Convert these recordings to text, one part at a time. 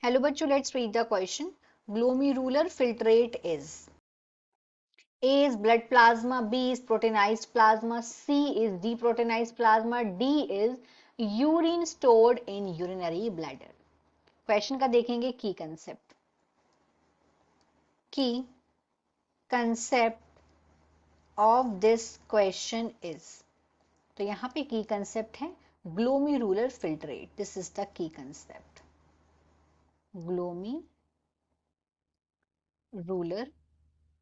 Hello bachcho, let's read the question. Glomerular filtrate is A is blood plasma, B is proteinized plasma, C is deproteinized plasma, D is urine stored in urinary bladder. Question का देखेंगे की concept. की concept of this question is, तो यहाँ पे की concept है glomerular filtrate. This is the key concept. Glomerular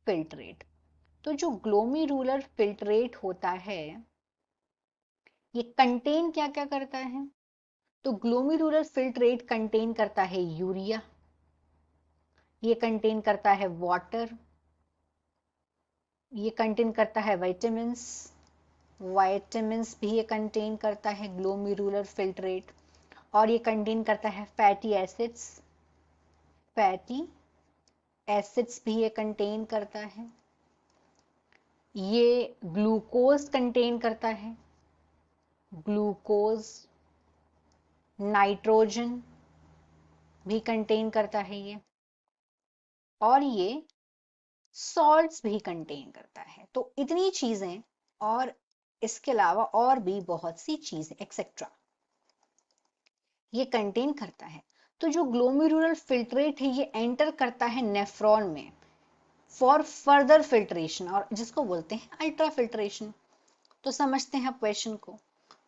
filtrate. तो जो ग्लोमेरुलर फिल्ट्रेट होता है ये कंटेन क्या क्या करता है? तो ग्लोमेरुलर फिल्ट्रेट कंटेन करता है यूरिया, ये कंटेन करता है वाटर, ये कंटेन करता है विटामिन्स, विटामिन्स भी ये कंटेन करता है ग्लोमेरुलर फिल्ट्रेट, और ये कंटेन करता है फैटी एसिड्स, फैटी एसिड्स भी ये कंटेन करता है, ये ग्लूकोज कंटेन करता है, ग्लूकोज, नाइट्रोजन भी कंटेन करता है ये, और ये सॉल्ट्स भी कंटेन करता है. तो इतनी चीजें और इसके अलावा और भी बहुत सी चीजें एक्सेट्रा ये कंटेन करता है. तो जो ग्लोमेरुलर फिल्ट्रेट है ये एंटर करता है नेफ्रॉन में फॉर फर्दर फिल्ट्रेशन, और जिसको बोलते हैं अल्ट्रा फिल्ट्रेशन. तो समझते हैं क्वेश्चन को.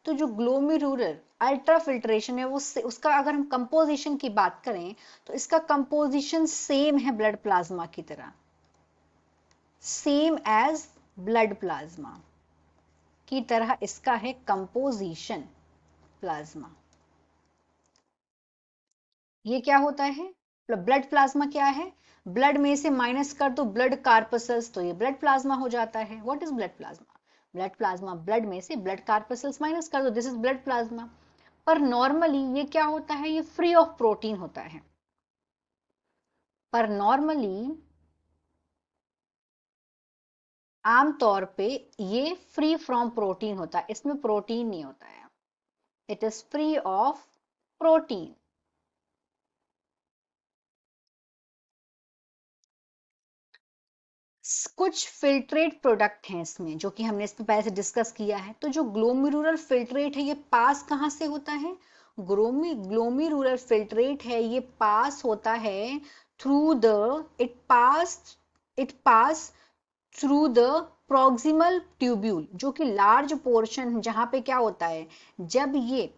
तो जो ग्लोमेरुलर अल्ट्रा फिल्ट्रेशन है वो उसका अगर हम कंपोजिशन की बात करें तो इसका कंपोजिशन सेम है ब्लड प्लाज्मा की तरह, सेम एज ब्लड प्लाज्मा की तरह इसका है कंपोजिशन प्लाज्मा. ये क्या होता है? ब्लड प्लाज्मा क्या है? ब्लड में से माइनस कर दो ब्लड कार्पसल्स तो ये ब्लड प्लाज्मा हो जाता है. What is blood plasma? Blood plasma, blood में से ब्लड कार्पसल्स माइनस कर दो, दिस इज ब्लड प्लाज्मा. पर नॉर्मली ये क्या होता है? ये फ्री ऑफ प्रोटीन होता है. पर नॉर्मली आमतौर पे ये फ्री फ्रॉम प्रोटीन होता है, इसमें प्रोटीन नहीं होता है. It is free of protein. कुछ फिल्ट्रेट प्रोडक्ट हैं इसमें जो कि हमने इसमें पहले से डिस्कस किया है. तो जो ग्लोमेरुलर फिल्ट्रेट है ये पास कहां से होता है? ग्लोमेरुलर फिल्ट्रेट है ये पास होता है through the it pass through the proximal tubule, जो कि लार्ज पोर्शन जहां पे क्या होता है जब ये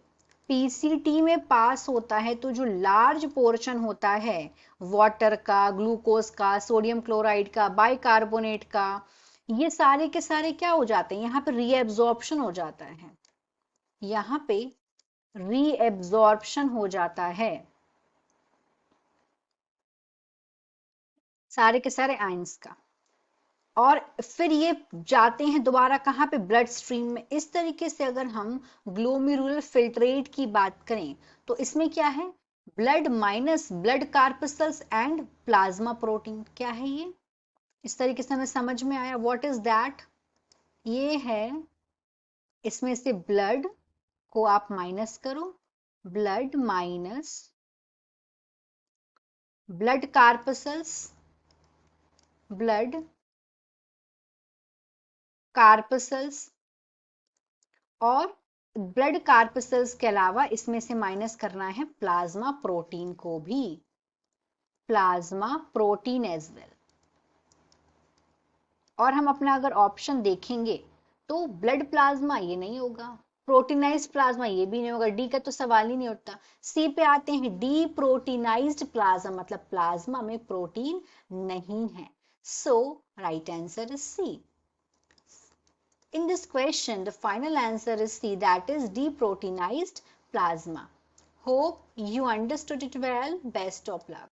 पीसीटी में पास होता है तो जो लार्ज पोर्शन होता है वाटर का, ग्लूकोज का, सोडियम क्लोराइड का, बाइकार्बोनेट का, ये सारे के सारे क्या हो जाते हैं? यहाँ पे रीएब्जॉर्प्शन हो जाता है, यहाँ पे रीएब्जॉर्प्शन हो जाता है सारे के सारे आयंस का, और फिर ये जाते हैं दोबारा कहाँ पे? ब्लड स्ट्रीम में. इस तरीके से अगर हम ग्लोमेरुलर फिल्ट्रेट की बात करें तो इसमें क्या है? Blood minus blood corpuscles and plasma protein. क्या है ये? इस तरीके से हमें समझ में आया. What is that? ये है, इसमें से ब्लड को आप माइनस करो, blood minus blood corpuscles, blood corpuscles, और ब्लड कार्पसल्स के अलावा इसमें से माइनस करना है प्लाज्मा प्रोटीन को भी, प्लाज्मा प्रोटीन एज वेल. और हम अपना अगर ऑप्शन देखेंगे तो ब्लड प्लाज्मा ये नहीं होगा, प्रोटीनाइज्ड प्लाज्मा ये भी नहीं होगा, डी का तो सवाल ही नहीं उठता. सी पे आते हैं, डी प्रोटीनाइज्ड प्लाज्मा, मतलब प्लाज्मा में प्रोटीन नहीं है. So right answer is C. In this question, the final answer is C, that is deproteinized plasma. Hope you understood it well. Best of luck.